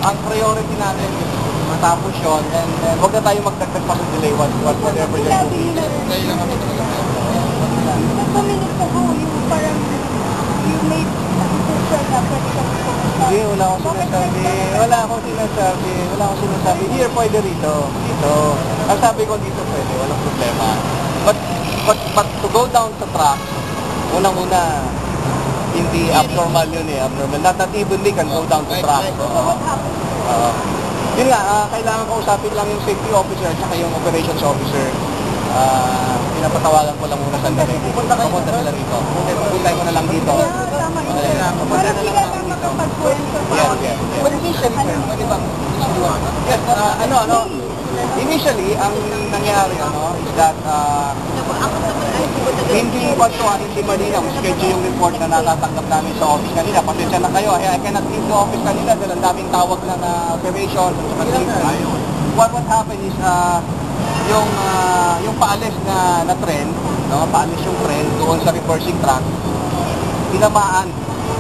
ang priority natin is matapos yun, and huwag na tayo magdagdag pa sa delay whatever you're doing. Ngayon lang kami talaga. Nag-minutes ago, yung parang you made decision na pwede kami pumunta. Hindi, wala akong sinasabi. Here, pwede rito. Dito. Ang sabi ko dito pwede, walang problema. But to go down sa track, unang-una, hindi abnormal yun eh. Abnormal. Not even we can go down to track. So what happened? Yun nga, kailangan kausapin lang yung safety officer at saka yung operations officer. Pinapatawagan ko lang muna sandali. Pupunta sila rito. Pupunta ko na lang dito. Tama yun. Parang sila lang makapagkwento. Yes. But initially, sir, pwede bang isuliwanag? Yes, initially, ang nangyari, is that, hindi malinaw. Schedule yung report na natatanggap namin sa office kanina. Pasensya na kayo. I cannot leave the office kanina dahil ang daming tawag ng operation. What happened is, yung paalis na tren, paalis yung tren doon sa reversing track, tinamaan,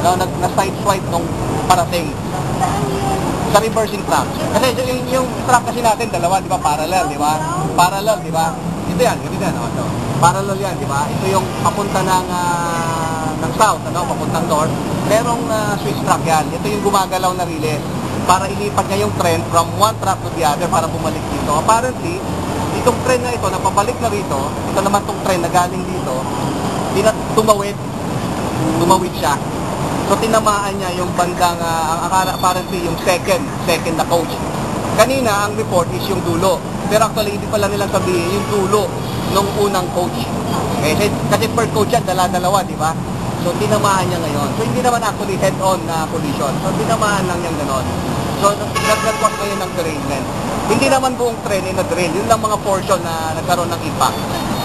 na side swipe nung parating sa reversing track. Kasi yung track kasi natin, dalawa, di ba? Parallel, di ba? Parallel, di ba? Ito yan. Parallel yan, di ba? Ito yung papunta ng south, papuntang north. Merong switch track yan. Ito yung gumagalaw na relay para ilipat niya yung tren from one track to the other para bumalik dito. Apparently, itong tren na ito, napabalik na rito, ito naman itong tren na galing dito, tumawid siya. So, tinamaan niya yung bandang, apparently, yung second na coach. Kanina, ang report is yung dulo. Pero actually, hindi pala nilang sabihin yung dulo nung unang coach. Okay? Kasi per coach yan, dala-dalawa, di ba? So, tinamaan niya ngayon. So, hindi naman actually head-on na collision. So, tinamaan lang niyang ganon. So, nag-cause ngayon ng derailment. Hindi naman buong tren ay na-derail. Yun lang mga portion na nagkaroon ng impact.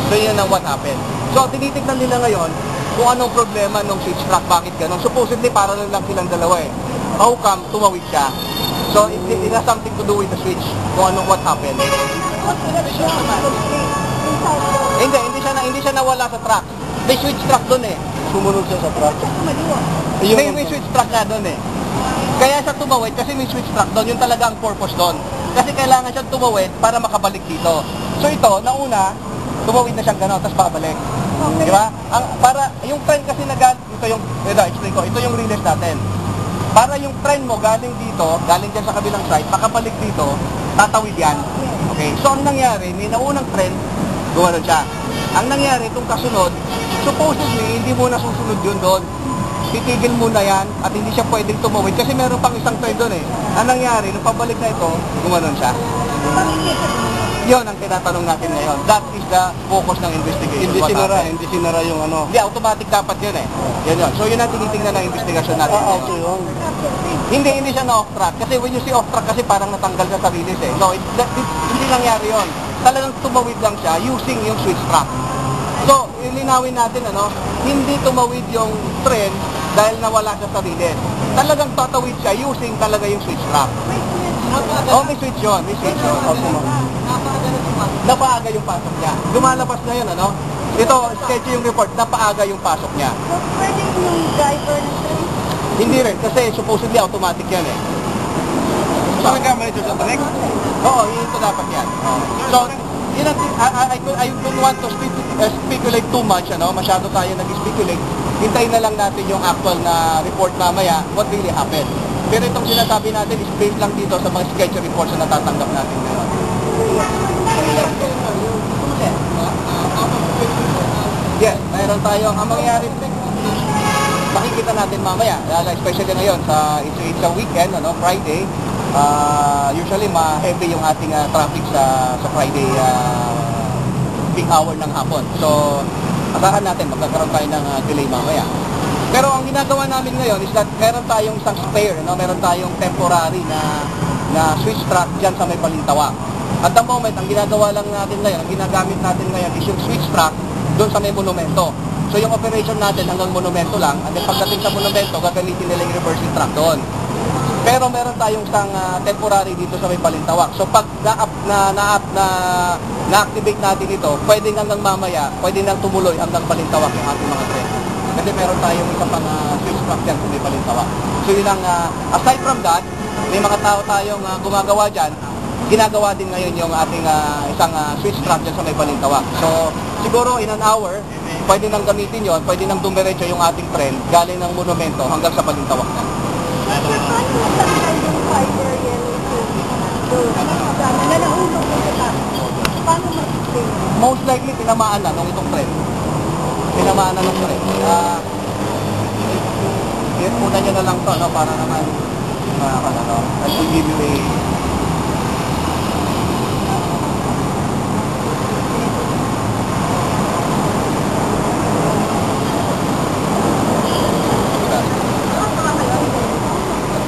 So, yun ang what happened. So, tinitignan nila ngayon kung anong problema ng switch track, bakit ganon. Supposedly, parallel lang silang dalawa eh. How come, tumawid siya? So, it has something to do with the switch, kung anong what happened. Hindi siya nawala sa track. May switch track doon eh. Sumunod siya sa track. May switch track nga doon eh. Kaya siya tumawid kasi may switch track doon. Yun talaga ang purpose doon. Kasi kailangan siya tumawid para makabalik dito. So ito, nauna, tumawid na siyang gano'n, tapos babalik. Okay. Di ba? Para, yung train kasi explain ko, ito yung relays natin. Para yung train mo galing dito, galing dyan sa kabilang side, makabalik dito, tatawid yan. Okay? So ang nangyari, may naunang train, gumano siya. Ang nangyari, itong kasunod, supposedly, hindi mo na susunod yun doon. Titigil muna yan at hindi siya pwedeng tumawid kasi meron pang isang train doon eh. Ang nangyari, nung pabalik na ito, gumanon siya. Yun ang tinatanong natin ngayon. That is the focus ng investigation. Hindi sinara yung ano. Hindi, automatic dapat yun eh. Yun. So yun ang tinitingnan ng investigation natin. Hindi siya na off track. Kasi when you see off track kasi parang natanggal sa sarili eh. No, hindi nangyari yun. Talagang tumawid lang siya using yung switch track. So, ilinawin natin, hindi tumawid yung tren dahil nawala sa sarili. Talagang tatawid siya using talaga yung switch track. May switch yun. Napaaga yung pasok niya. Lumalabas na yun, Ito, schedule yung report, napaaga yung pasok niya. So, pwede yung driver ng train? Hindi rin, kasi supposedly automatic yan eh. So, nagkamali ito sa track? Oo, ito dapat yan. So, I don't want to speculate too much, masyado tayo nag-speculate. Hintayin na lang natin yung actual na report mamaya, what really happened. Pero itong sinasabi natin is based lang dito sa mga schedule reports na natatanggap natin ngayon. Yes, mayroon tayo. Ang mangyayari, makikita natin mamaya, especially ngayon, it's a weekend, Friday. Usually ma-heavy yung ating traffic sa Friday peak hour ng hapon. So, asahan natin, magkakaroon tayo ng delay mamaya. Pero ang ginagawa namin ngayon is that meron tayong isang spare, meron tayong temporary na switch track dyan sa may Balintawak. At the moment, ang ginagawa lang natin ngayon, ang ginagamit natin ngayon is yung switch track doon sa may monumento. So yung operation natin hanggang monumento lang, at then pagdating sa monumento, gagamitin nila yung reversing track doon. Pero meron tayong isang temporary dito sa may Balintawak. So pag na-activate natin ito, pwedeng hanggang mamaya, pwede nang tumuloy hanggang Balintawak yung ating mga tren. Kasi meron tayong isa pang switch track dyan sa may Balintawak. So yun ang, aside from that, may mga tao tayong gumagawa dyan, ginagawa din ngayon yung ating isang switch track dyan sa may Balintawak. So, siguro in an hour, pwede nang gamitin yon, pwede nang dumiretso yung ating tren galing ng monumento hanggang sa Balintawak na. Sir, paano matanggal yung fiber yellow na nahulog mo sa taas? Paano mag-explain? Most likely, tinamaan na nung itong tren. Tinamaan na nung tren. Una nyo na lang to, no, para naman, I will give you a...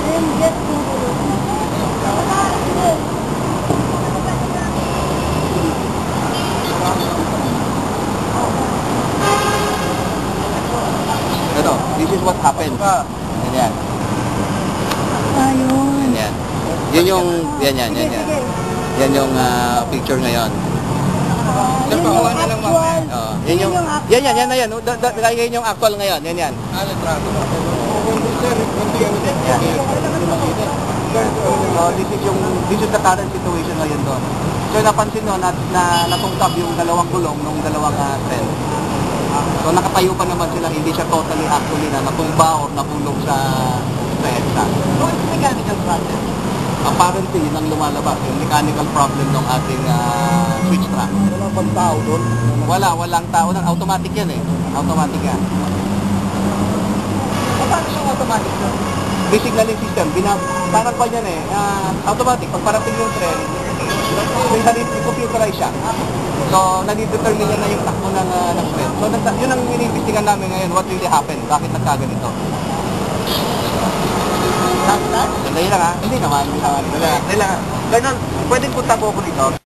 Then get to Ito, this is what happened. Ganyan. ayun. Ganyan. Yun yung, yan. Sige. Yan yung picture ngayon. Yun yung actual. Yan yung, actual. yan na yan. Yan yung actual ngayon. Yan. Retrato. Sir, So, this is the current situation ngayon doon. So, napansin nyo na natungkab yung dalawang gulong ng dalawang tren. So, nakatayo pa naman sila, hindi siya totally actually na natumba or nahulog sa EDSA. So, it's mechanical process. Apparently, yun ang lumalabas, yung mechanical problem ng ating switch track. Wala bang tao doon? Walang tao na. Automatic yan eh. Automatic yan. Paano siyang automatic doon? May signaling system. Parang pa yan eh. Automatic. Pag parating yung tren, may sarili, computerized siya. So, nadidetermine niya na yung takbo ng tren. So, yun ang iniimbestigan namin ngayon. What really happened? Bakit nagkaganito? Sandali lang ha? Hindi naman. Dali lang. Ganun, pwedeng punta po ako dito.